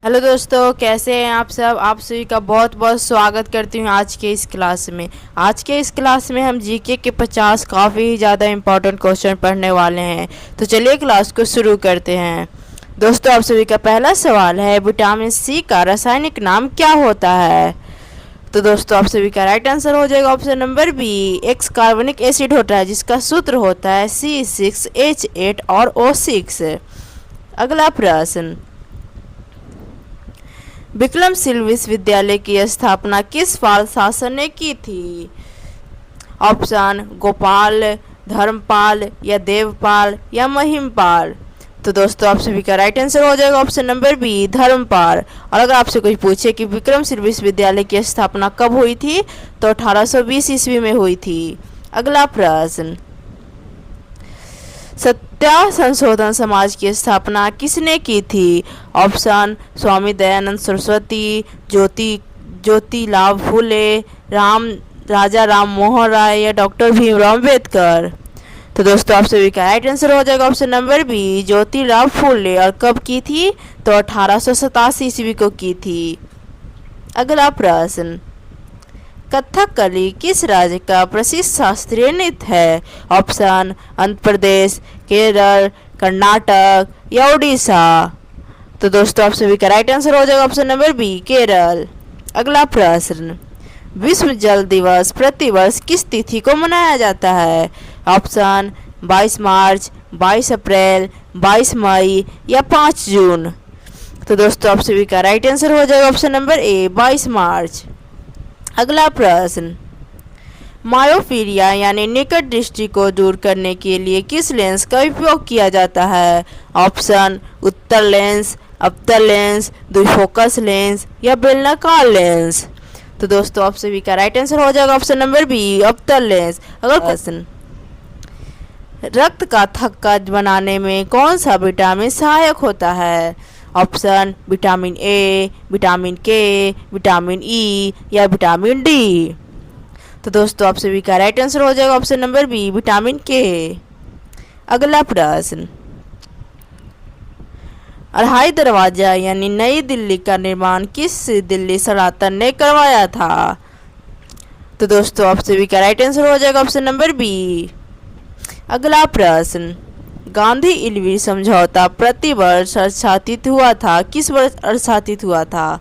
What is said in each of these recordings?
Hello दोस्तों, कैसे हैं आप सब। आप सभी का बहुत बहुत स्वागत करती हूँ आज के इस क्लास में। आज के इस क्लास में हम जीके के 50 काफ़ी ज़्यादा इम्पोर्टेंट क्वेश्चन पढ़ने वाले हैं। तो चलिए क्लास को शुरू करते हैं। दोस्तों, आप सभी का पहला सवाल है, विटामिन सी का रासायनिक नाम क्या होता है। तो दोस्तों, आप सभी का राइट आंसर हो जाएगा ऑप्शन नंबर बी, एक्स कार्बनिक एसिड होता है जिसका सूत्र होता है C6H8 और O6। अगला प्रश्न, विक्रमशील विश्वविद्यालय की स्थापना किस पाल शासन ने की थी। ऑप्शन गोपाल, धर्मपाल या देवपाल या महिमपाल। तो दोस्तों, आप सभी का राइट आंसर हो जाएगा ऑप्शन नंबर बी, धर्मपाल। और अगर आपसे कुछ पूछे कि विक्रमशील विश्वविद्यालय की स्थापना कब हुई थी, तो 1820 ईस्वी में हुई थी। अगला प्रश्न, सत्या संशोधन समाज की स्थापना किसने की थी। ऑप्शन स्वामी दयानंद सरस्वती, ज्योतिलाभ फूले, राजा राम मोहन राय या डॉक्टर भीमराव अम्बेडकर। तो दोस्तों, आप सभी का राइट आंसर हो जाएगा ऑप्शन नंबर बी, ज्योतिलाभ फूले। और कब की थी, तो 1887 ईस्वी को की थी। अगला प्रश्न, कथकली किस राज्य का प्रसिद्ध शास्त्रीय नृत्य है। ऑप्शन आंध्र प्रदेश, केरल, कर्नाटक या उड़ीसा। तो दोस्तों, आप सभी का राइट आंसर हो जाएगा ऑप्शन नंबर बी, केरल। अगला प्रश्न, विश्व जल दिवस प्रतिवर्ष किस तिथि को मनाया जाता है। ऑप्शन 22 मार्च, 22 अप्रैल, 22 मई या 5 जून। तो दोस्तों, आप सभी का राइट आंसर हो जाएगा ऑप्शन नंबर ए, 22 मार्च। अगला प्रश्न, मायोपीरिया यानी निकट दृष्टि को दूर करने के लिए किस लेंस का उपयोग किया जाता है। ऑप्शन उत्तल लेंस, अवतल लेंस, द्विफोकस लेंस या बेलनाकार लेंस। तो दोस्तों, आप सभी का राइट आंसर हो जाएगा ऑप्शन नंबर बी, अवतल लेंस। अगला प्रश्न, रक्त का थक्का बनाने में कौन सा विटामिन सहायक होता है। ऑप्शन विटामिन ए, विटामिन के, विटामिन ई या विटामिन डी। तो दोस्तों, आप सभी का राइट आंसर हो जाएगा ऑप्शन नंबर बी, विटामिन के। अगला प्रश्न, अढ़ाई दरवाजा यानी नई दिल्ली का निर्माण किस दिल्ली सल्तनत ने करवाया था। तो दोस्तों, आप सभी का राइट आंसर हो जाएगा ऑप्शन नंबर बी। अगला प्रश्न, गांधी इलविल समझौता प्रतिवर्ष हस्ताक्षरित हुआ था, किस वर्ष हस्ताक्षरित हुआ था।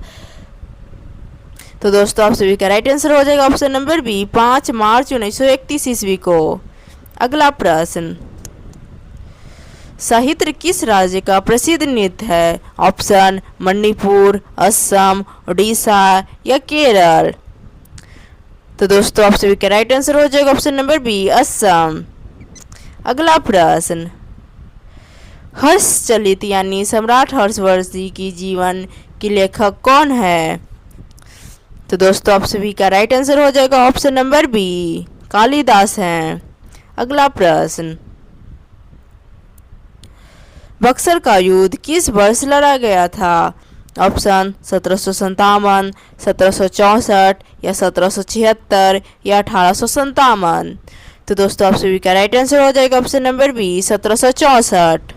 तो दोस्तों, आप सभी का राइट आंसर हो जाएगा ऑप्शन नंबर बी, 5 मार्च 1931 ईस्वी को। अगला प्रश्न, साहित्य किस राज्य का प्रसिद्ध नृत्य है। ऑप्शन मणिपुर, असम, उड़ीसा या केरल। तो दोस्तों, आप सभी का राइट आंसर हो जाएगा ऑप्शन नंबर बी, असम। अगला प्रश्न, हर्षचलित यानी सम्राट हर्षवर्धन की जीवन की लेखक कौन है। तो दोस्तों, आप सभी का राइट आंसर हो जाएगा ऑप्शन नंबर बी, कालिदास हैं। अगला प्रश्न, बक्सर का युद्ध किस वर्ष लड़ा गया था। ऑप्शन 1757, 1764 या 1776 या 1857। तो दोस्तों, आप सभी का राइट आंसर हो जाएगा ऑप्शन नंबर बी, 1764।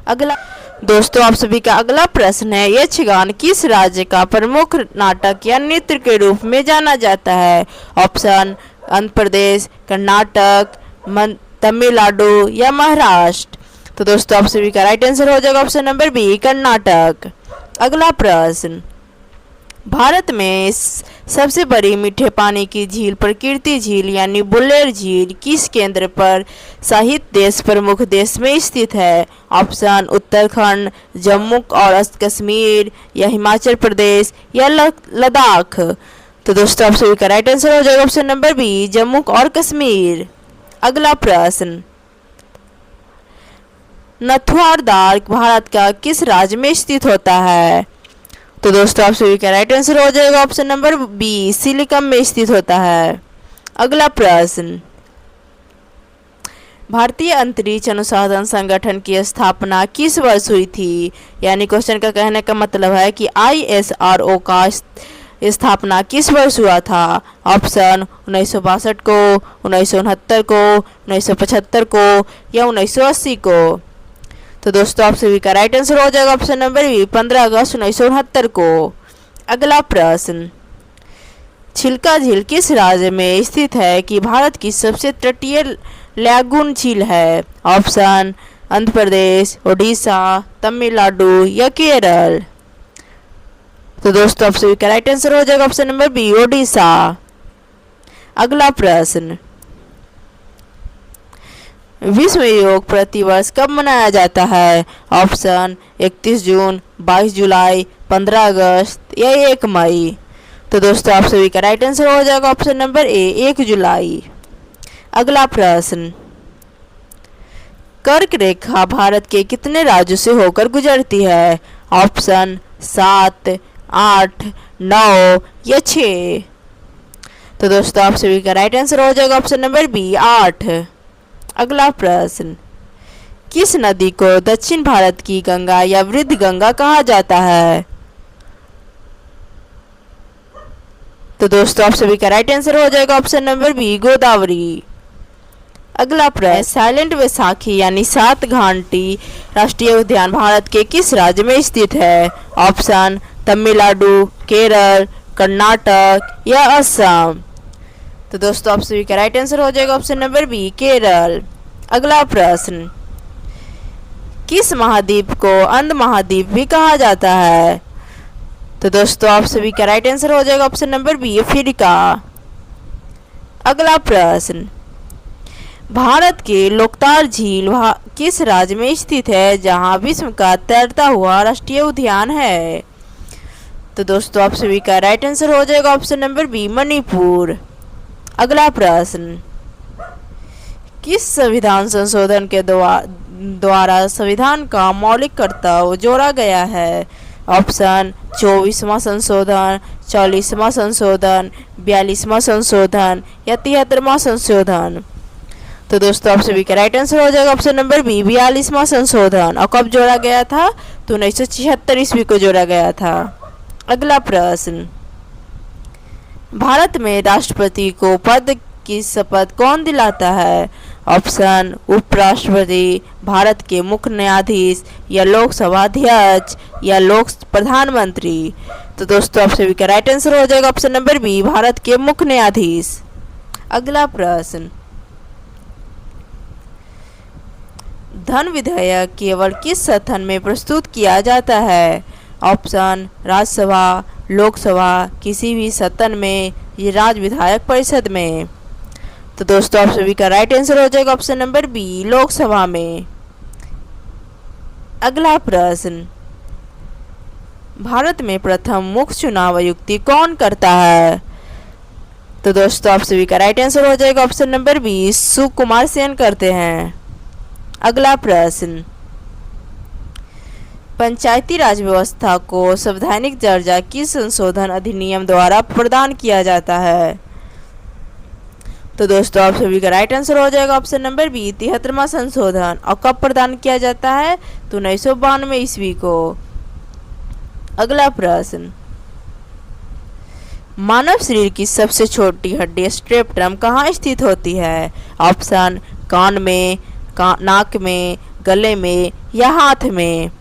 अगला दोस्तों, आप सभी का अगला प्रश्न है, यक्षगान किस राज्य का प्रमुख नाटक या नृत्य के रूप में जाना जाता है। ऑप्शन आंध्र प्रदेश, कर्नाटक, तमिलनाडु या महाराष्ट्र। तो दोस्तों, आप सभी का राइट आंसर हो जाएगा ऑप्शन नंबर बी, कर्नाटक। अगला प्रश्न, भारत में सबसे बड़ी मीठे पानी की झील प्रकृति झील यानी बुल्लेर झील किस केंद्र पर सहित देश प्रमुख देश में स्थित है। ऑप्शन उत्तराखंड, जम्मू और कश्मीर या हिमाचल प्रदेश या लद्दाख। तो दोस्तों, आप सभी का राइट आंसर हो जाएगा ऑप्शन नंबर बी, जम्मू और कश्मीर। अगला प्रश्न, नथुआरदार भारत का किस राज्य में स्थित होता है। तो दोस्तों, आप सभी का राइट आंसर हो जाएगा ऑप्शन नंबर बी, सिलिकम में स्थित होता है। अगला प्रश्न, भारतीय अंतरिक्ष अनुसंधान संगठन की स्थापना किस वर्ष हुई थी। यानी क्वेश्चन का कहने का मतलब है कि ISRO का स्थापना किस वर्ष हुआ था। ऑप्शन 1962 को, 1969 को, 1975 को या 1980 को। तो दोस्तों आप सभी का राइट आंसर हो जाएगा ऑप्शन नंबर बी 15 अगस्त 1969 को। अगला प्रश्न, चिल्का झील किस राज्य में स्थित है कि भारत की सबसे तटीय लैगून झील है? ऑप्शन आंध्र प्रदेश, उड़ीसा, तमिलनाडु या केरल। तो दोस्तों आप सभी का राइट आंसर हो जाएगा ऑप्शन नंबर बी ओडिशा। अगला प्रश्न, विश्व योग प्रतिवर्ष कब मनाया जाता है? ऑप्शन 31 जून, 22 जुलाई, 15 अगस्त या 1 मई। तो दोस्तों आप सभी का राइट आंसर हो जाएगा ऑप्शन नंबर ए 1 जुलाई। अगला प्रश्न, कर्क रेखा भारत के कितने राज्यों से होकर गुजरती है? ऑप्शन 7, 8, 9 या 6। तो दोस्तों आप सभी का राइट आंसर हो जाएगा ऑप्शन नंबर बी 8। अगला प्रश्न, किस नदी को दक्षिण भारत की गंगा या वृद्ध गंगा कहा जाता है? तो दोस्तों आप सभी का राइट आंसर हो जाएगा ऑप्शन नंबर बी गोदावरी। अगला प्रश्न, साइलेंट वैशाखी यानी 7 घाटी राष्ट्रीय उद्यान भारत के किस राज्य में स्थित है? ऑप्शन तमिलनाडु, केरल, कर्नाटक या असम। तो दोस्तों आप सभी का राइट आंसर हो जाएगा ऑप्शन नंबर बी केरल। अगला प्रश्न, किस महाद्वीप को अंध महाद्वीप भी कहा जाता है? तो दोस्तों आप सभी का राइट आंसर हो जाएगा ऑप्शन नंबर बी अफ्रीका। अगला प्रश्न, भारत के लोकतार झील किस राज्य में स्थित है जहां विश्व का तैरता हुआ राष्ट्रीय उद्यान है? तो दोस्तों आप सभी का राइट आंसर हो जाएगा ऑप्शन नंबर बी मणिपुर। अगला प्रश्न, किस संविधान संशोधन के द्वारा संविधान का मौलिक कर्तव्य जोड़ा गया है? ऑप्शन 24वां संशोधन, 40वां संशोधन, 42वां संशोधन या 73वां संशोधन। तो दोस्तों आप सभी का राइट आंसर हो जाएगा ऑप्शन नंबर बी 42वां संशोधन। और कब जोड़ा गया था? तो 1976 ईस्वी को जोड़ा गया था। अगला प्रश्न, भारत में राष्ट्रपति को पद की शपथ कौन दिलाता है? ऑप्शन उपराष्ट्रपति, भारत के मुख्य न्यायाधीश या लोकसभा अध्यक्ष या लोक प्रधानमंत्री। तो दोस्तों आप सभी का राइट आंसर हो जाएगा ऑप्शन नंबर बी भारत के मुख्य न्यायाधीश। अगला प्रश्न, धन विधेयक केवल किस सदन में प्रस्तुत किया जाता है? ऑप्शन राज्यसभा, लोकसभा, किसी भी सदन में या राज्य विधायक परिषद में। तो दोस्तों आप सभी का राइट आंसर हो जाएगा ऑप्शन नंबर बी लोकसभा में। अगला प्रश्न, भारत में प्रथम मुख्य चुनाव आयुक्त कौन करता है? तो दोस्तों आप सभी का राइट आंसर हो जाएगा option number B Sukumar Sen करते हैं। अगला प्रश्न, पंचायती राज व्यवस्था को संवैधानिक दर्जा किस संशोधन अधिनियम द्वारा प्रदान किया जाता है? तो दोस्तों आप सभी का राइट आंसर हो जाएगा ऑप्शन नंबर बी 73वां संशोधन। और कब प्रदान किया जाता है? तो 1992 ईस्वी को। अगला प्रश्न, मानव शरीर की सबसे छोटी हड्डी स्ट्रेप्टम कहाँ स्थित होती है? ऑप्शन कान में, नाक में, गले में या हाथ में।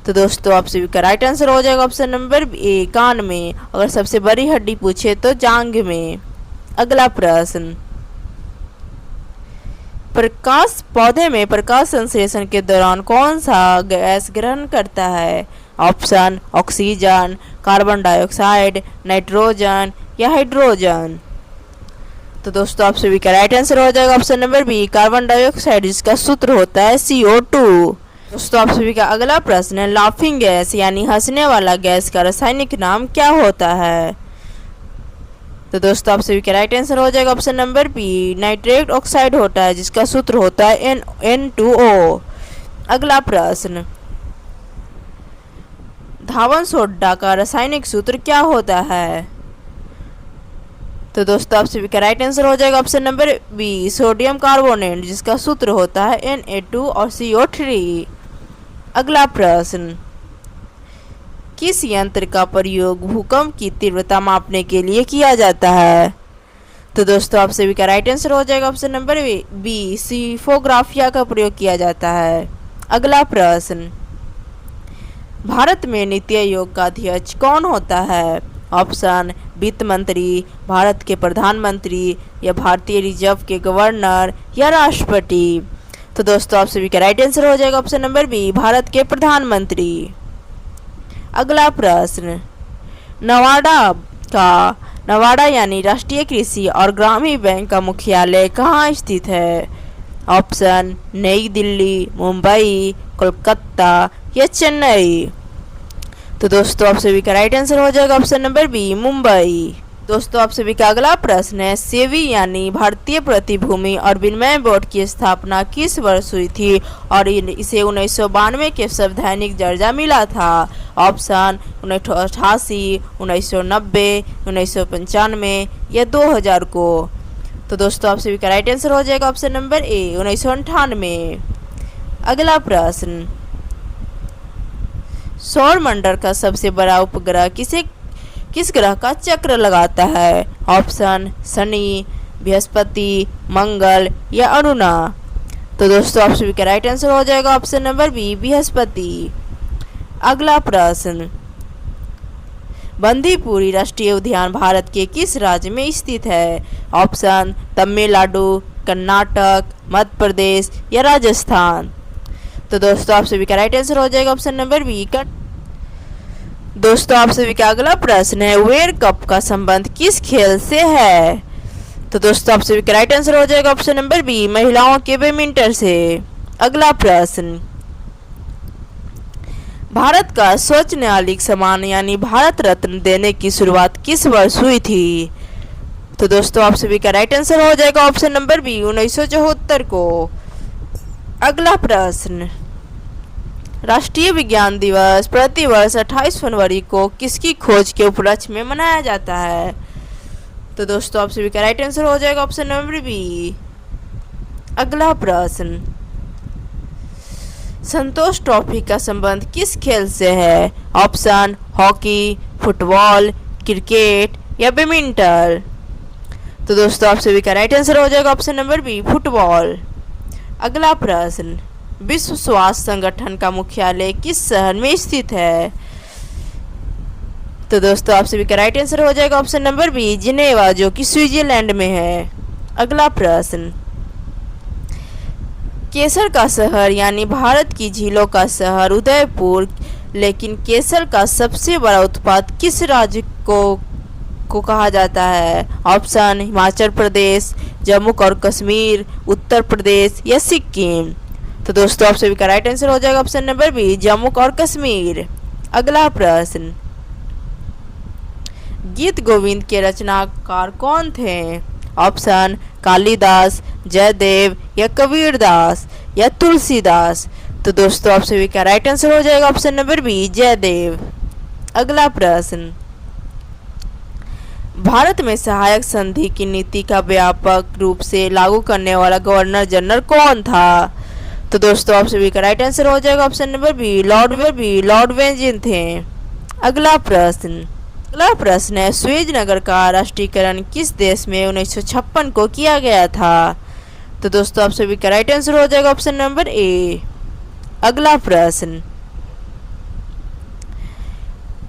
तो दोस्तों आप सभी का राइट आंसर हो जाएगा ऑप्शन नंबर ए कान में। अगर सबसे बड़ी हड्डी पूछे तो जांघ में। अगला प्रश्न, पौधे में प्रकाश संश्लेषण के दौरान कौन सा गैस ग्रहण करता है? Option oxygen, carbon dioxide, nitrogen या हाइड्रोजन। तो दोस्तों आप सभी का राइट आंसर हो जाएगा option number B carbon dioxide, जिसका सूत्र होता है CO2। दोस्तों आप सभी का अगला प्रश्न है, लाफिंग गैस यानी हंसने वाला गैस का रासायनिक नाम क्या होता है? तो दोस्तों आप सभी का राइट आंसर हो जाएगा option number B nitrate oxide होता है, जिसका सूत्र होता है N2O। अगला प्रश्न, धावन सोडा का रासायनिक सूत्र क्या होता है? तो दोस्तों आप सभी का राइट आंसर हो जाएगा option number B sodium carbonate, जिसका सूत्र होता है Na2 और CO3। अगला प्रश्न, किस यंत्र का प्रयोग भूकंप की तीव्रता मापने के लिए किया जाता है? तो दोस्तों आप सभी का राइट आंसर हो जाएगा ऑप्शन नंबर बी सीफोग्राफिया का प्रयोग किया जाता है। अगला प्रश्न, भारत में नीति आयोग का अध्यक्ष कौन होता है? ऑप्शन, वित्त मंत्री, भारत के प्रधानमंत्री, या भारतीय रिजर्व के गवर्नर, या राष्ट्रपति। तो दोस्तों आप सभी का राइट आंसर हो जाएगा ऑप्शन नंबर बी, भारत के प्रधानमंत्री। अगला प्रश्न, नवाडा यानी राष्ट्रीय कृषि और ग्रामीण बैंक का मुख्यालय कहाँ स्थित है? ऑप्शन, नई दिल्ली, मुंबई, कोलकाता, या चेन्नई। तो दोस्तों आप सभी का राइट आंसर हो जाएगा ऑप्शन नंबर बी, मुंबई। दोस्तों आप सभी का अगला प्रश्न है, सेबी यानी भारतीय प्रतिभूति और विनिमय बोर्ड की स्थापना किस वर्ष हुई थी और इसे 1992 के संवैधानिक दर्जा मिला था? ऑप्शन, 1988, 1990, 1995, या 2000 को। तो दोस्तों आप सभी का राइट आंसर हो जाएगा ऑप्शन नंबर ए, 1998। अगला प्रश्न, सौर मंडल का सबसे बड़ा उपग्रह किस ग्रह का चक्र लगाता है? ऑप्शन, शनि, बृहस्पति, मंगल, या अरुणा। तो दोस्तों आप सभी का राइट आंसर हो जाएगा ऑप्शन नंबर बी, बृहस्पति। अगला प्रश्न, बंदीपुरी राष्ट्रीय उद्यान भारत के किस राज्य में स्थित है? ऑप्शन, तमिलनाडु, कर्नाटक, मध्य प्रदेश, या राजस्थान। तो दोस्तों आप सभी का राइट आंसर हो जाएगा ऑप्शन नंबर बी। दोस्तों आप सभी का अगला प्रश्न है, वर्ल्ड कप का संबंध किस खेल से है? तो दोस्तों आप सभी का राइट आंसर हो जाएगा ऑप्शन नंबर बी, महिलाओं के बैडमिंटन से। अगला प्रश्न, भारत का सर्वोच्च न्यायालयिक सम्मान यानी भारत रत्न देने की शुरुआत किस वर्ष हुई थी? तो दोस्तों आप सभी का राइट आंसर हो जाएगा ऑप्शन नंबर बी, 1974 को। अगला प्रश्न, राष्ट्रीय विज्ञान दिवस प्रतिवर्ष 28 फरवरी को किसकी खोज के उपलक्ष्य में मनाया जाता है? तो दोस्तों आप सभी का राइट आंसर हो जाएगा ऑप्शन नंबर बी। अगला प्रश्न, संतोष ट्रॉफी का संबंध किस खेल से है? ऑप्शन, हॉकी, फुटबॉल, क्रिकेट, या बैडमिंटन। तो दोस्तों आप सभी का राइट आंसर हो जाएगा ऑप्शन नंबर बी, फुटबॉल। अगला प्रश्न, विश्व स्वास्थ्य संगठन का मुख्यालय किस शहर में स्थित है? तो दोस्तों आप सभी का राइट आंसर हो जाएगा ऑप्शन नंबर बी, जिनेवा, जो कि स्विट्जरलैंड में है। अगला प्रश्न, केसर का शहर यानी भारत की झीलों का शहर उदयपुर, लेकिन केसर का सबसे बड़ा उत्पाद किस राज्य को कहा जाता है? ऑप्शन, हिमाचल प्रदेश, जम्मू और कश्मीर, उत्तर प्रदेश, या सिक्किम। तो दोस्तों आप सभी का राइट आंसर हो जाएगा ऑप्शन नंबर बी, जम्मू और कश्मीर। अगला प्रश्न, गीत गोविंद के रचनाकार कौन थे? ऑप्शन, कालिदास, जयदेव, या कबीरदास, या तुलसीदास। तो दोस्तों आप सभी का राइट आंसर हो जाएगा ऑप्शन नंबर बी, जयदेव। अगला प्रश्न, भारत में सहायक संधि की नीति का व्यापक रूप से लागू करने वाला गवर्नर जनरल कौन था? तो दोस्तों आप सभी का राइट आंसर हो जाएगा ऑप्शन नंबर बी, लॉर्ड वेंजिन थे। अगला प्रश्न है, सुएज नगर का राष्ट्रीयकरण किस देश में 1956 को किया गया था? तो दोस्तों आप सभी का राइट आंसर हो जाएगा ऑप्शन नंबर ए। अगला प्रश्न,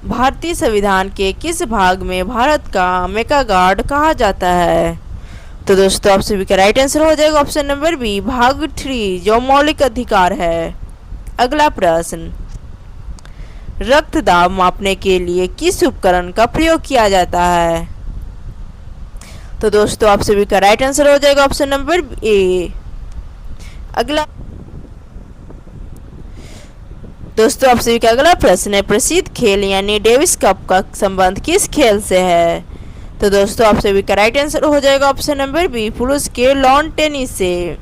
भारतीय संविधान के किस भाग में भारत का मेगागार्ड कहा जाता है? तो दोस्तों आप सभी का राइट आंसर हो जाएगा ऑप्शन नंबर बी, भाग 3, जो मौलिक अधिकार है। अगला प्रश्न, रक्त दाब मापने के लिए किस उपकरण का प्रयोग किया जाता है? तो दोस्तों आप सभी का राइट आंसर हो जाएगा ऑप्शन नंबर ए। अगला दोस्तों आप सभी का अगला प्रश्न है, प्रसिद्ध खेल यानी डेविस कप का संबंध किस खेल से है? तो दोस्तों आप सभी का राइट आंसर हो जाएगा ऑप्शन नंबर बी, पुरुष के लॉन टेनिस से।